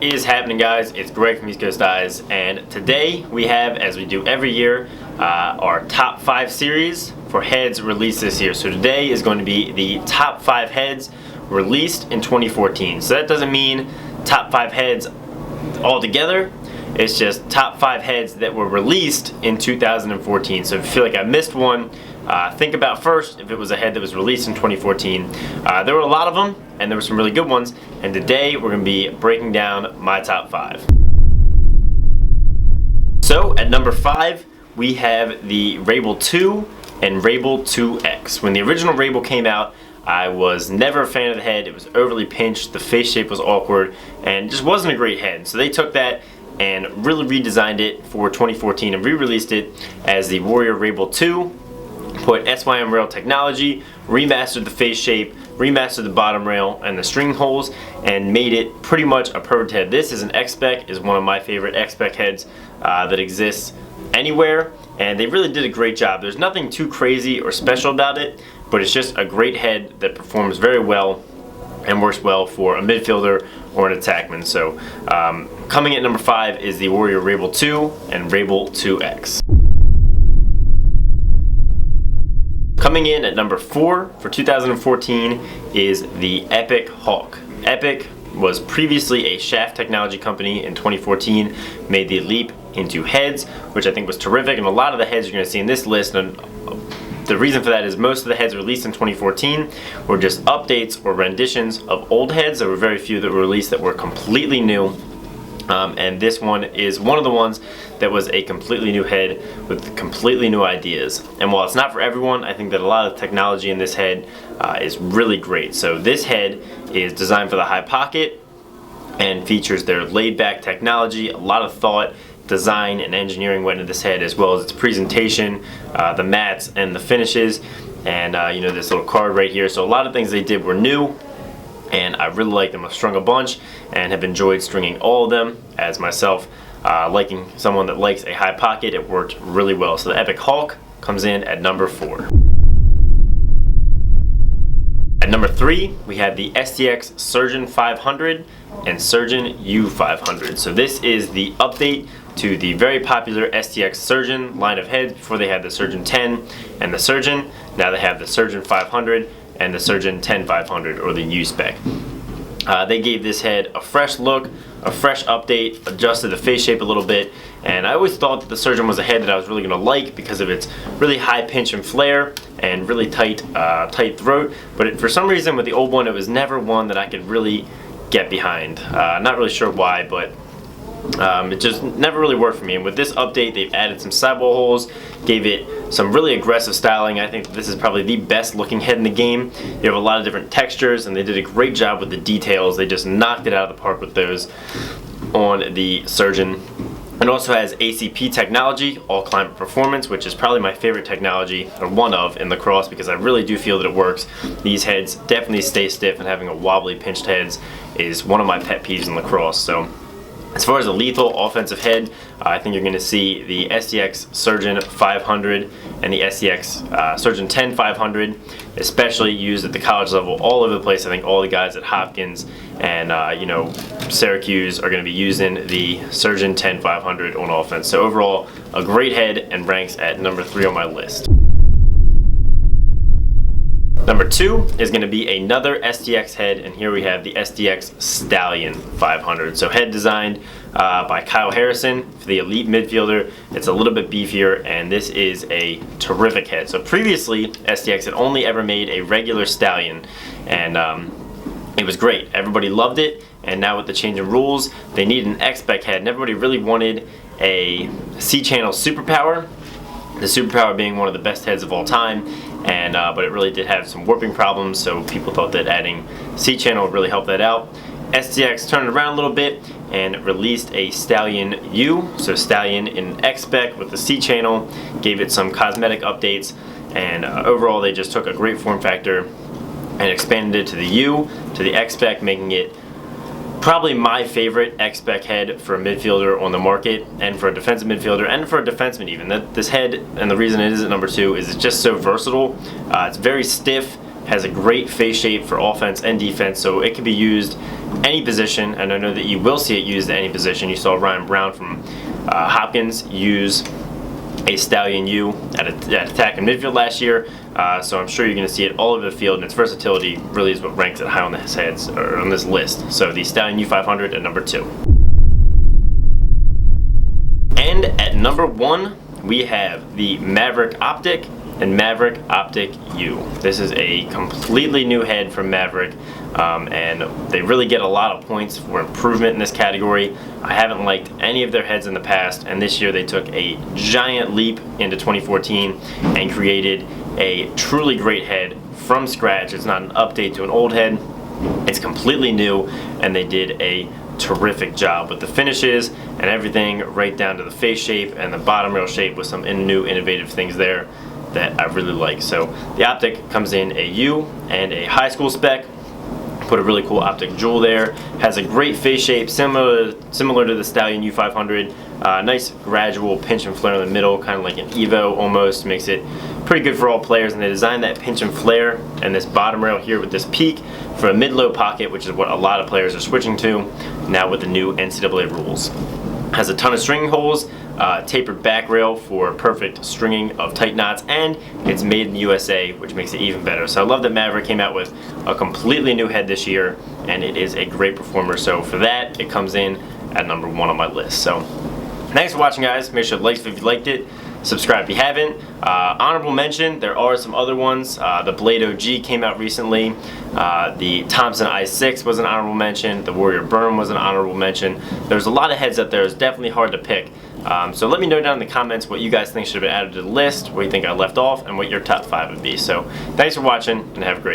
What is happening, guys? It's Greg from East Coast Eyes, and today we have, as we do every year, our top 5 series for heads released this year. So today is going to be the top 5 heads released in 2014. So that doesn't mean top 5 heads altogether. It's just top 5 heads that were released in 2014. So if you feel like I missed one, think about first if it was a head that was released in 2014. There were a lot of them, and there were some really good ones. And today we're going to be breaking down my top 5. So at number 5, we have the Rabel 2 and Rabel 2X. When the original Rabel came out, I was never a fan of the head. It was overly pinched, the face shape was awkward, and just wasn't a great head. So they took that and really redesigned it for 2014 and re-released it as the Warrior Rabel 2. Put SYM rail technology, remastered the face shape, remastered the bottom rail and the string holes, and made it pretty much a perfect head. This is an X-Spec, is one of my favorite X-Spec heads that exists anywhere, and they really did a great job. There's nothing too crazy or special about it, but it's just a great head that performs very well and works well for a midfielder or an attackman. So coming at number 5 is the Warrior Rabel 2 and Rabel 2X. Coming in at number 4 for 2014 is the Epic Hawk. Epic was previously a shaft technology company. In 2014 made the leap into heads, which I think was terrific, and a lot of the heads you're going to see in this list, and the reason for that is most of the heads released in 2014 were just updates or renditions of old heads. There were very few that were released that were completely new. And this one is one of the ones that was a completely new head with completely new ideas. And while it's not for everyone, I think that a lot of technology in this head is really great. So this head is designed for the high pocket and features their laid-back technology. A lot of thought, design, and engineering went into this head, as well as its presentation, the mats, and the finishes. And you know, this little card right here. So a lot of things they did were new, and I really like them. I've strung a bunch and have enjoyed stringing all of them. As myself, liking someone that likes a high pocket, it worked really well. So the Epic Hawk comes in at number 4. At number 3, we have the STX Surgeon 500 and Surgeon U500. So this is the update to the very popular STX Surgeon line of heads. Before they had the Surgeon 10 and the Surgeon, now they have the Surgeon 500 and the Surgeon 10500, or the U-Spec. They gave this head a fresh look, a fresh update, adjusted the face shape a little bit, and I always thought that the Surgeon was a head that I was really going to like because of its really high pinch and flare and really tight throat. But for some reason with the old one, it was never one that I could really get behind. Not really sure why, but it just never really worked for me. And with this update, they've added some sidewall holes, gave it some really aggressive styling. I think this is probably the best looking head in the game. You have a lot of different textures, and they did a great job with the details. They just knocked it out of the park with those on the Surgeon. It also has ACP technology, all climate performance, which is probably my favorite technology, or one of, in Lacrosse, because I really do feel that it works. These heads definitely stay stiff, and having a wobbly pinched heads is one of my pet peeves in Lacrosse. So as far as a lethal offensive head, I think you're going to see the STX Surgeon 500 and the STX Surgeon 10500, especially used at the college level all over the place. I think all the guys at Hopkins and you know, Syracuse are going to be using the Surgeon 10500 on offense. So overall, a great head, and ranks at number 3 on my list. Number 2 is going to be another STX head, and here we have the STX Stallion 500. So head designed by Kyle Harrison for the elite midfielder. It's a little bit beefier, and this is a terrific head. So previously, STX had only ever made a regular Stallion, and it was great. Everybody loved it, and now with the change in rules, they need an X-Spec head, and everybody really wanted a C-channel superpower. The superpower being one of the best heads of all time, and but it really did have some warping problems, so people thought that adding C-channel would really help that out. STX turned it around a little bit and released a Stallion U, so Stallion in X-Spec with the C-channel, gave it some cosmetic updates, and overall they just took a great form factor and expanded it to the U, to the X-Spec, making it probably my favorite X-Spec head for a midfielder on the market, and for a defensive midfielder, and for a defenseman even. This head, and the reason it is at number 2, is it's just so versatile. It's very stiff, has a great face shape for offense and defense, so it can be used any position, and I know that you will see it used at any position. You saw Ryan Brown from Hopkins use a Stallion U at attack and midfield last year, so I'm sure you're going to see it all over the field, and its versatility really is what ranks it high on this heads or on this list. So the Stallion U500 at number 2. And at number 1, we have the Maverick Optic and Maverick Optic U. This is a completely new head from Maverick, and they really get a lot of points for improvement in this category. I haven't liked any of their heads in the past, and this year they took a giant leap into 2014 and created a truly great head from scratch. It's not an update to an old head. It's completely new, and they did a terrific job with the finishes and everything, right down to the face shape and the bottom rail shape, with some new innovative things there that I really like. So the Optic comes in a U and a high school spec. Put a really cool optic jewel there. Has a great face shape, similar to the Stallion U500. Nice gradual pinch and flare in the middle, kind of like an Evo almost. Makes it pretty good for all players, and they designed that pinch and flare and this bottom rail here with this peak for a mid-low pocket, which is what a lot of players are switching to now with the new NCAA rules. Has a ton of stringing holes, tapered back rail for perfect stringing of tight knots, and it's made in the USA, which makes it even better. So I love that Maverick came out with a completely new head this year, and it is a great performer. So for that, it comes in at number 1 on my list. So thanks for watching, guys. Make sure to like if you liked it. Subscribe if you haven't. Honorable mention, there are some other ones. The Blade OG came out recently. The Thompson i6 was an honorable mention. The Warrior Burn was an honorable mention. There's a lot of heads out there. It's definitely hard to pick. So let me know down in the comments what you guys think should have been added to the list, what you think I left off, and what your top 5 would be. So thanks for watching, and have a great